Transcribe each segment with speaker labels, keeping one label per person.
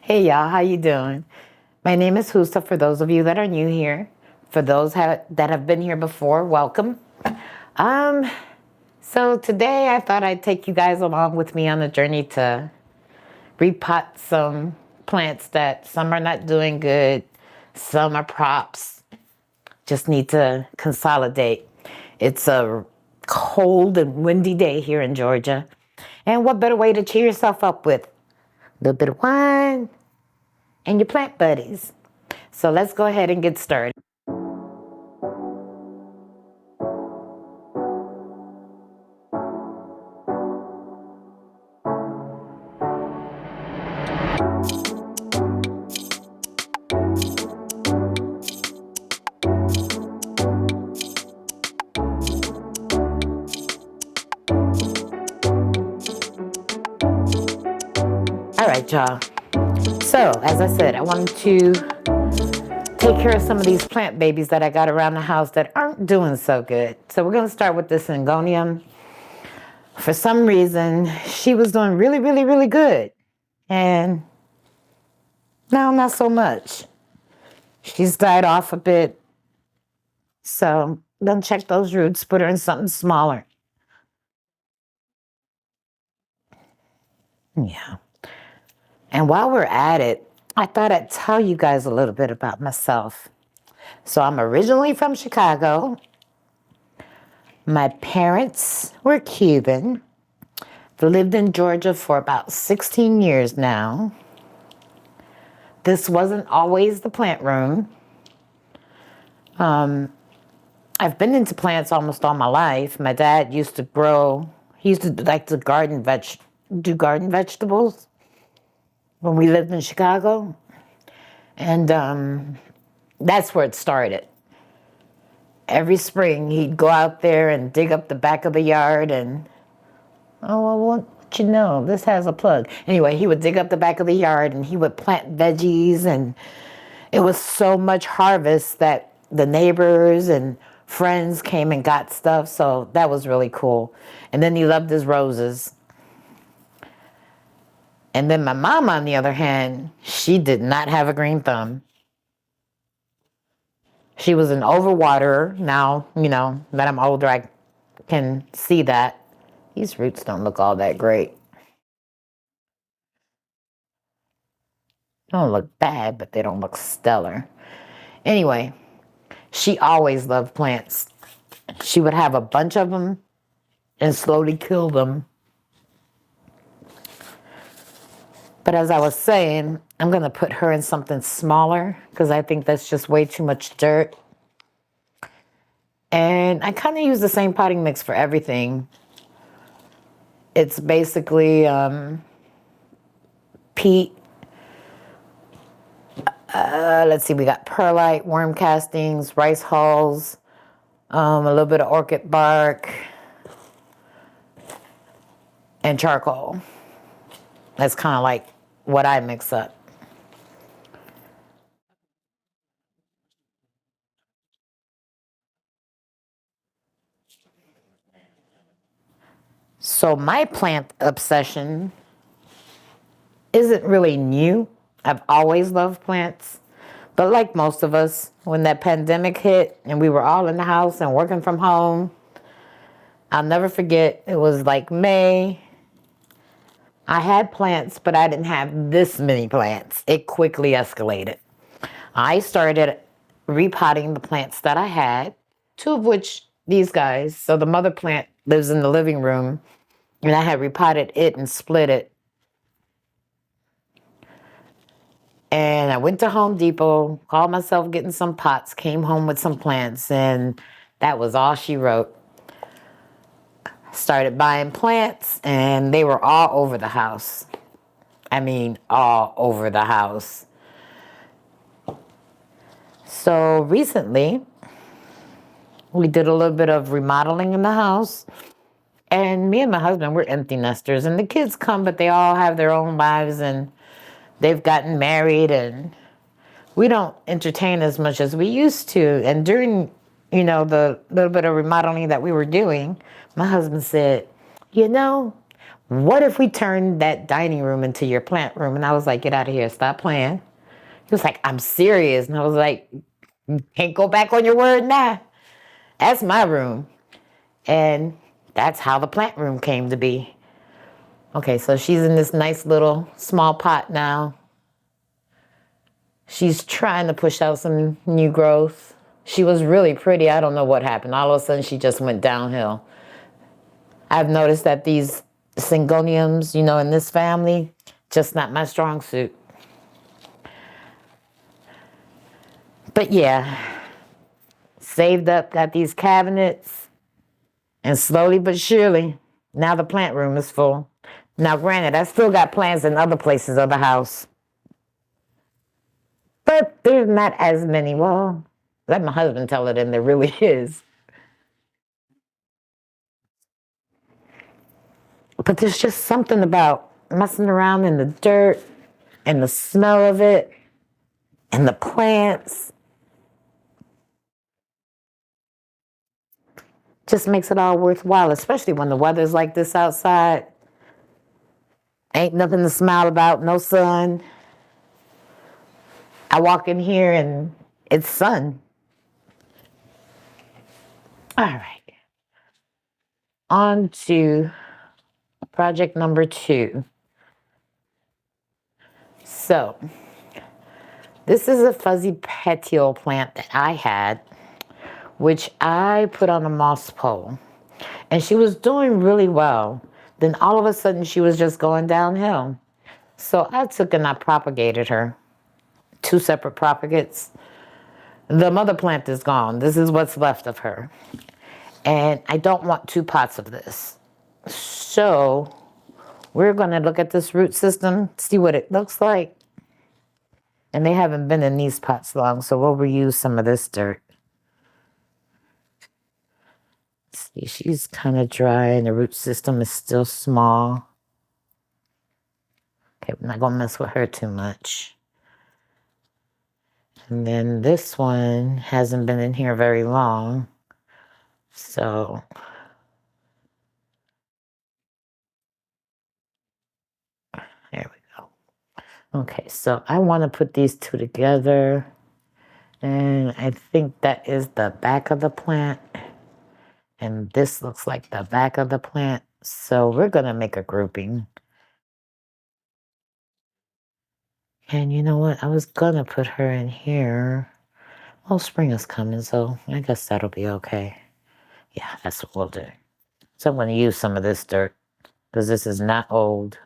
Speaker 1: Hey y'all, how you doing? My name is Husa for those of you that are new here. For those that have been here before, welcome. Um, so today I thought I'd take you guys along with me on the journey to repot some plants that some are not doing good, some are props, just need to consolidate. It's a cold and windy day here in Georgia. And what better way to cheer yourself up with a little bit of wine and your plant buddies. So let's go ahead and get started. All right, y'all. So, as I said, I wanted to take care of some of these plant babies that I got around the house that aren't doing so good. So we're going to start with this Syngonium. For some reason, she was doing really, really, really good. And now not so much. She's died off a bit. So I'm going to check those roots, put her in something smaller. Yeah. And while we're at it, I thought I'd tell you guys a little bit about myself. So I'm originally from Chicago. My parents were Cuban. They lived in Georgia for about 16 years now. This wasn't always the plant room. I've been into plants almost all my life. My dad used to grow, he used to like to do garden vegetables when we lived in Chicago. And that's where it started. Every spring, he'd go out there and dig up the back of the yard and, oh, well, what you know, this has a plug. Anyway, he would dig up the back of the yard and he would plant veggies, and it was so much harvest that the neighbors and friends came and got stuff, so that was really cool. And then he loved his roses. And then my mom, on the other hand, she did not have a green thumb. She was an overwaterer. Now, that I'm older, I can see that. These roots don't look all that great. They don't look bad, but they don't look stellar. Anyway, she always loved plants. She would have a bunch of them and slowly kill them. But as I was saying, I'm going to put her in something smaller because I think that's just way too much dirt. And I kind of use the same potting mix for everything. It's basically peat. Let's see, we got perlite, worm castings, rice hulls, a little bit of orchid bark, and charcoal. That's kind of like what I mix up. So my plant obsession isn't really new. I've always loved plants. But like most of us, when that pandemic hit and we were all in the house and working from home, I'll never forget, it was like May. I had plants, but I didn't have this many plants. It quickly escalated. I started repotting the plants that I had, two of which these guys. So the mother plant lives in the living room, and I had repotted it and split it. And I went to Home Depot, called myself getting some pots, came home with some plants, and that was all she wrote. Started buying plants, and they were all over the house. I mean, all over the house. So recently, we did a little bit of remodeling in the house. And me and my husband, we're empty nesters. And the kids come, but they all have their own lives, and they've gotten married, and we don't entertain as much as we used to. And during, the little bit of remodeling that we were doing, my husband said, What if we turned that dining room into your plant room? And I was like, get out of here, stop playing. He was like, I'm serious. And I was like, can't go back on your word now. That's my room. And that's how the plant room came to be. Okay, so she's in this nice little small pot now. She's trying to push out some new growth. She was really pretty. I don't know what happened. All of a sudden, she just went downhill. I've noticed that these syngoniums, in this family, just not my strong suit. But yeah, saved up, got these cabinets, and slowly but surely, now the plant room is full. Now, granted, I still got plants in other places of the house, but there's not as many. Well, let my husband tell it, and there really is. But there's just something about messing around in the dirt and the smell of it and the plants. Just makes it all worthwhile, especially when the weather's like this outside. Ain't nothing to smile about, no sun. I walk in here and it's sun. All right. On to project number 2. So, this is a fuzzy petal plant that I had, which I put on a moss pole. And she was doing really well. Then all of a sudden, she was just going downhill. So I took and I propagated her. 2 separate propagates. The mother plant is gone. This is what's left of her. And I don't want 2 pots of this. So we're going to look at this root system, see what it looks like. And they haven't been in these pots long, so we'll reuse some of this dirt. See, she's kind of dry and the root system is still small. Okay, we're not going to mess with her too much. And then this one hasn't been in here very long. So there we go. Okay, so I want to put these 2 together. And I think that is the back of the plant. And this looks like the back of the plant. So we're going to make a grouping. And you know what? I was going to put her in here. Well, spring is coming, so I guess that'll be okay. Yeah, that's what we'll do. So I'm going to use some of this dirt because this is not old.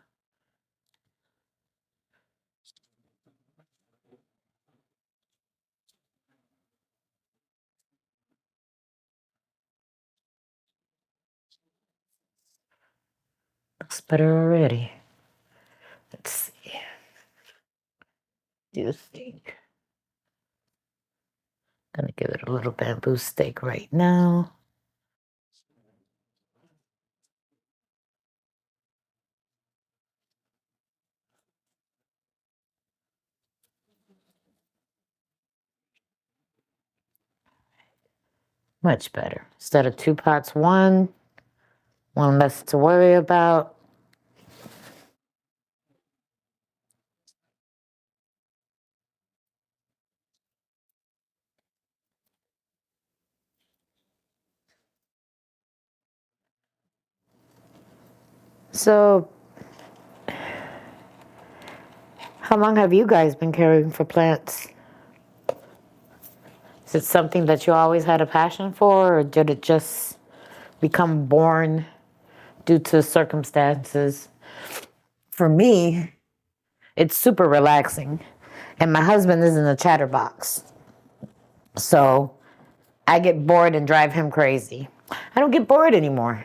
Speaker 1: Looks better already. Let's see. Do you think? Gonna give it a little bamboo stake right now. Much better. Instead of 2 pots, one less to worry about. So, how long have you guys been caring for plants? Is it something that you always had a passion for, or did it just become born due to circumstances? For me, it's super relaxing. And my husband isn't a chatterbox. So I get bored and drive him crazy. I don't get bored anymore.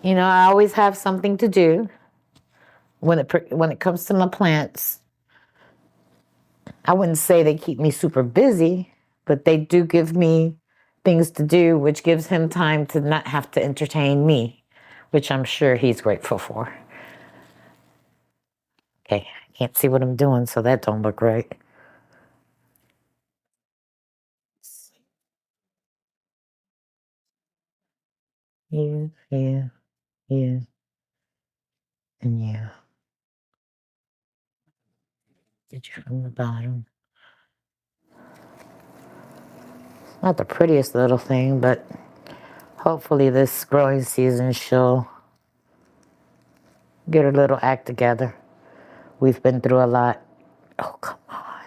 Speaker 1: I always have something to do when it comes to my plants. I wouldn't say they keep me super busy, but they do give me things to do, which gives him time to not have to entertain me, which I'm sure he's grateful for. Okay, I can't see what I'm doing, so that don't look right. Yeah, yeah. Yeah. And yeah. Get you from the bottom. Not the prettiest little thing, but hopefully this growing season she'll get her little act together. We've been through a lot. Oh, come on.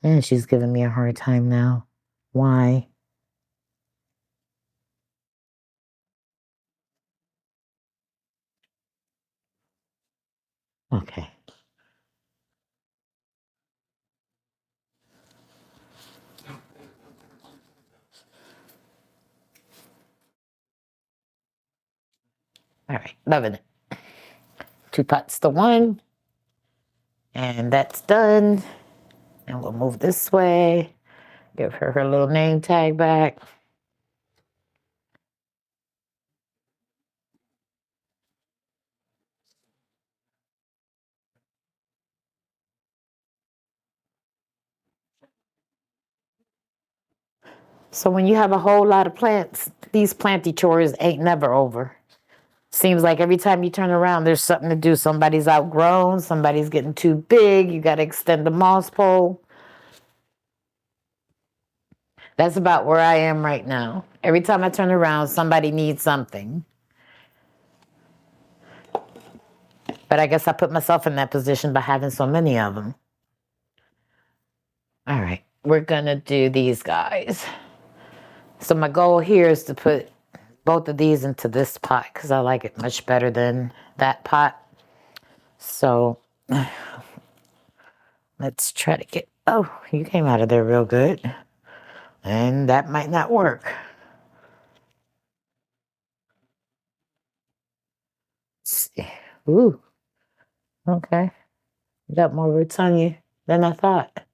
Speaker 1: And she's giving me a hard time now. Why? Okay. All right. Loving it. 2 pots to 1. And that's done. And we'll move this way. Give her her little name tag back. So when you have a whole lot of plants, these planty chores ain't never over. Seems like every time you turn around, there's something to do. Somebody's outgrown, somebody's getting too big, you got to extend the moss pole. That's about where I am right now. Every time I turn around, somebody needs something. But I guess I put myself in that position by having so many of them. All right, we're gonna do these guys. So my goal here is to put both of these into this pot because I like it much better than that pot. So let's try to get, oh, you came out of there real good. And that might not work. Let's see. Ooh, okay. You got more roots on you than I thought.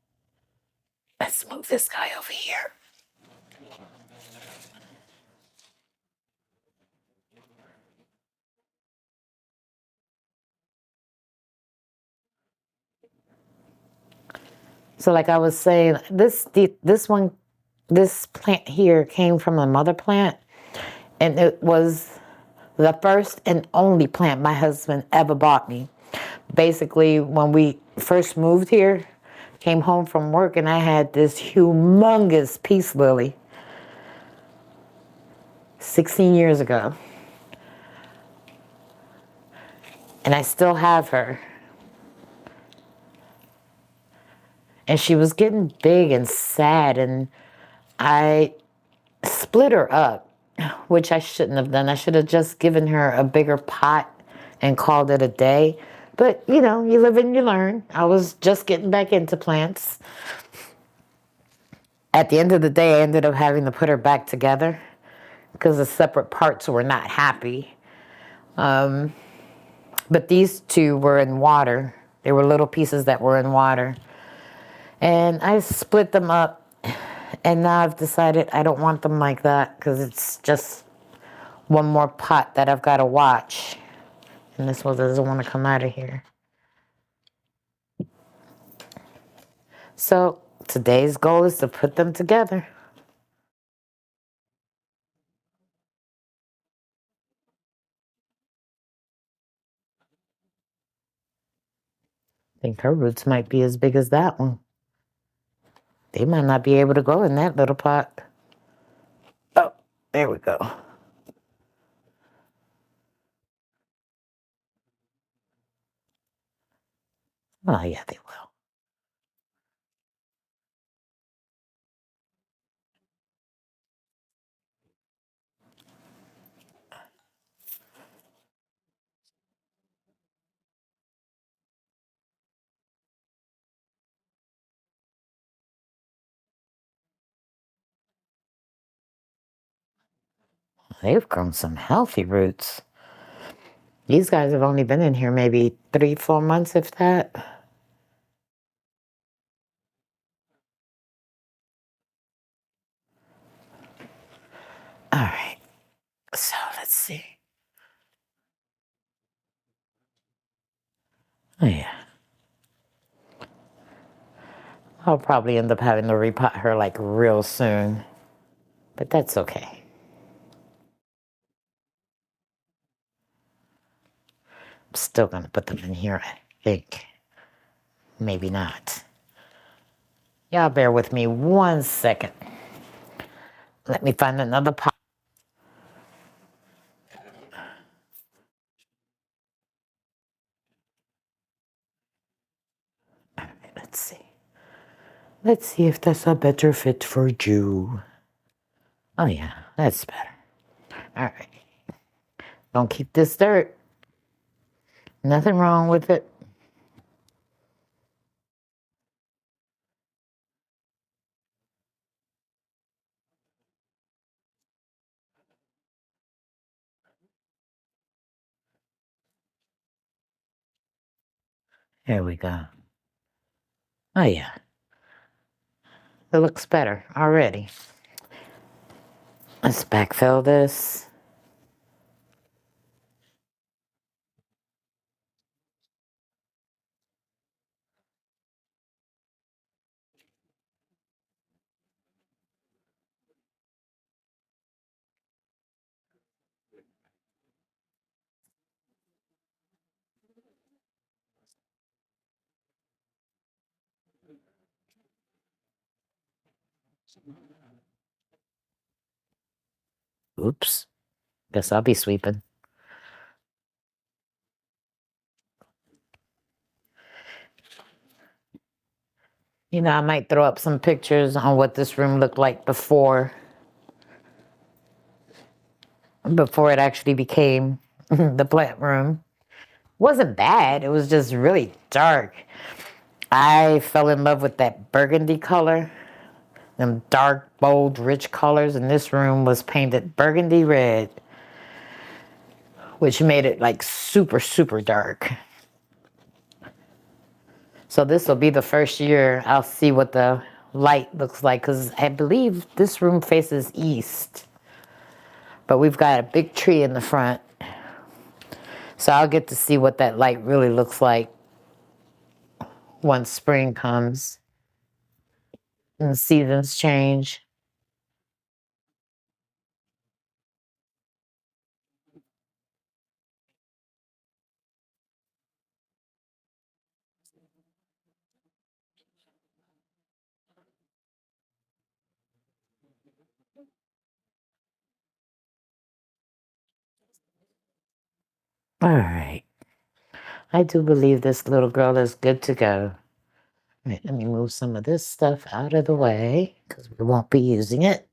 Speaker 1: Let's move this guy over here. So like I was saying, this plant here came from a mother plant, and it was the first and only plant my husband ever bought me. Basically, when we first moved here, came home from work, and I had this humongous peace lily 16 years ago. And I still have her. And she was getting big and sad, and I split her up, which I shouldn't have done. I should have just given her a bigger pot and called it a day. But, you know, you live and you learn. I was just getting back into plants. At the end of the day, I ended up having to put her back together because the separate parts were not happy. But these two were in water. They were little pieces that were in water. And I split them up. And now I've decided I don't want them like that because it's just one more pot that I've got to watch. And this one doesn't want to come out of here. So today's goal is to put them together. I think her roots might be as big as that one. They might not be able to grow in that little pot. Oh, there we go. Oh, yeah, they will. They've grown some healthy roots. These guys have only been in here maybe 3, 4 months, if that. All right. So let's see. Oh, yeah. I'll probably end up having to repot her like real soon. But that's okay. Still gonna put them in here, I think. Maybe not. Y'all bear with me 1 second. Let me find another pot. All right, let's see. Let's see if that's a better fit for you. Oh yeah, that's better. All right. Don't keep this dirt. Nothing wrong with it. Here we go. Oh yeah, it looks better already. Let's backfill this. Oops. Guess I'll be sweeping. You know, I might throw up some pictures on what this room looked like before it actually became the plant room. Wasn't bad. It was just really dark. I fell in love with that burgundy color. Them dark, bold, rich colors. And this room was painted burgundy red, which made it like super, super dark. So this will be the first year I'll see what the light looks like, because I believe this room faces east. But we've got a big tree in the front. So I'll get to see what that light really looks like once spring comes and the seasons change. All right. I do believe this little girl is good to go. All right, let me move some of this stuff out of the way because we won't be using it.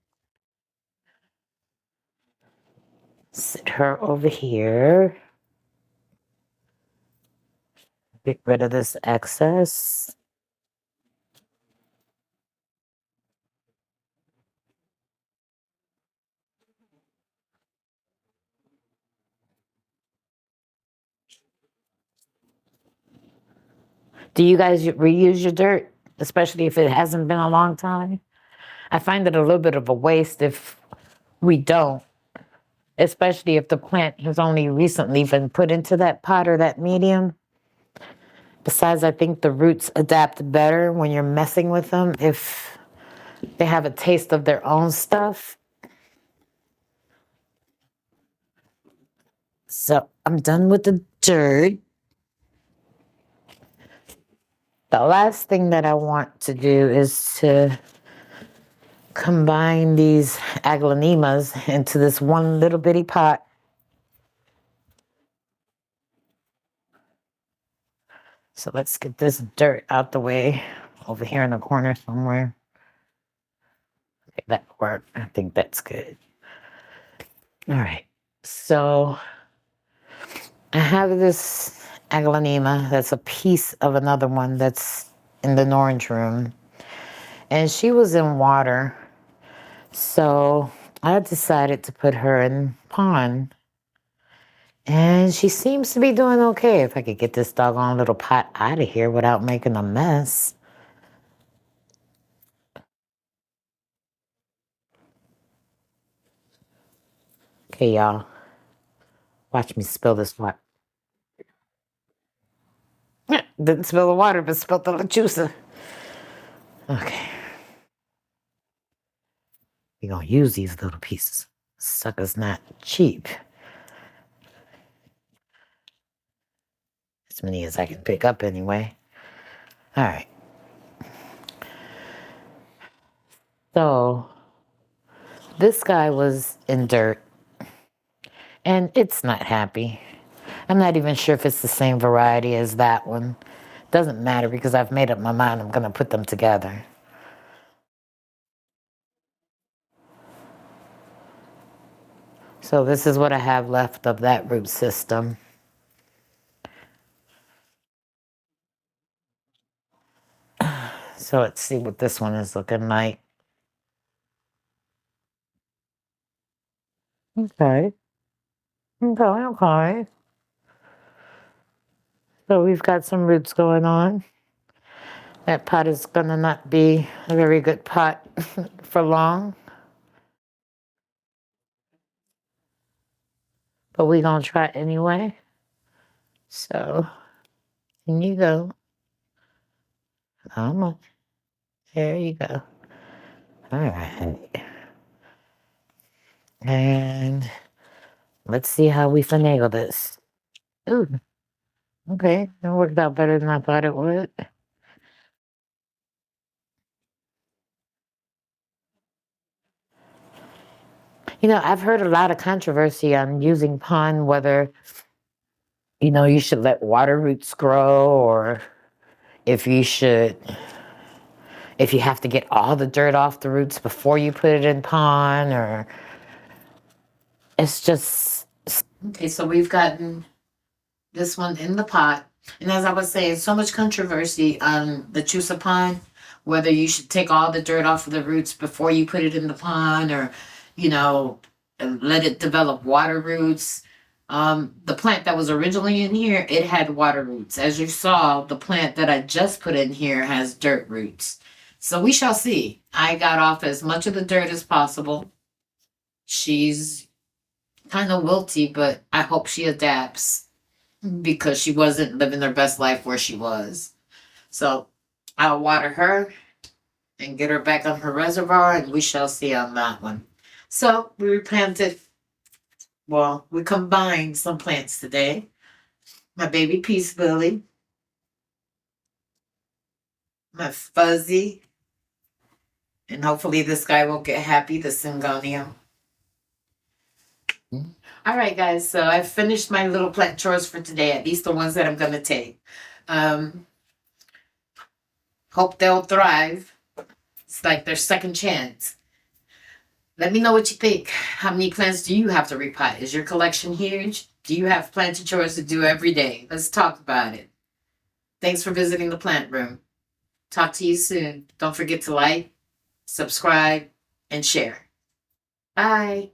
Speaker 1: Sit her over here. Get rid of this excess. Do you guys reuse your dirt, especially if it hasn't been a long time? I find it a little bit of a waste if we don't, especially if the plant has only recently been put into that pot or that medium. Besides, I think the roots adapt better when you're messing with them if they have a taste of their own stuff. So I'm done with the dirt. The last thing that I want to do is to combine these aglaonemas into this one little bitty pot. So let's get this dirt out the way over here in the corner somewhere. Okay, that worked. I think that's good. All right. So I have this aglaonema that's a piece of another one that's in the orange room. And she was in water. So I decided to put her in pond. And she seems to be doing okay. If I could get this doggone little pot out of here without making a mess. Okay, y'all. Watch me spill this water. Didn't spill the water, but spilled the juicer. Okay. We're going to use these little pieces. Sucker's not cheap. as many as I can pick up anyway. All right. So this guy was in dirt and it's not happy. I'm not even sure if it's the same variety as that one. Doesn't matter because I've made up my mind I'm going to put them together. So this is what I have left of that root system. So let's see what this one is looking like. Okay. Okay, okay. So we've got some roots going on. That pot is gonna not be a very good pot for long, but we're gonna try it anyway. So, in you go. Come on. There you go. All right. And let's see how we finagle this. Ooh, okay. It worked out better than I thought it would. I've heard a lot of controversy on using pond, whether, you should let water roots grow or if you should, if you have to get all the dirt off the roots before you put it in pond, or it's just. Okay, so we've gotten this one in the pot. And as I was saying, so much controversy on the Chusa pond, whether you should take all the dirt off of the roots before you put it in the pond or, and let it develop water roots. The plant that was originally in here, it had water roots. As you saw, the plant that I just put in here has dirt roots. So we shall see. I got off as much of the dirt as possible. She's kind of wilty, but I hope she adapts because she wasn't living her best life where she was. So I'll water her and get her back on her reservoir, and we shall see on that one. So we combined some plants today. My baby peace lily, my fuzzy, and hopefully this guy will get happy, the syngonium. All right, guys, so I've finished my little plant chores for today, at least the ones that I'm going to take. Hope they'll thrive. It's like their second chance. Let me know what you think. How many plants do you have to repot? Is your collection huge? Do you have planting chores to do every day? Let's talk about it. Thanks for visiting the plant room. Talk to you soon. Don't forget to like, subscribe, and share. Bye.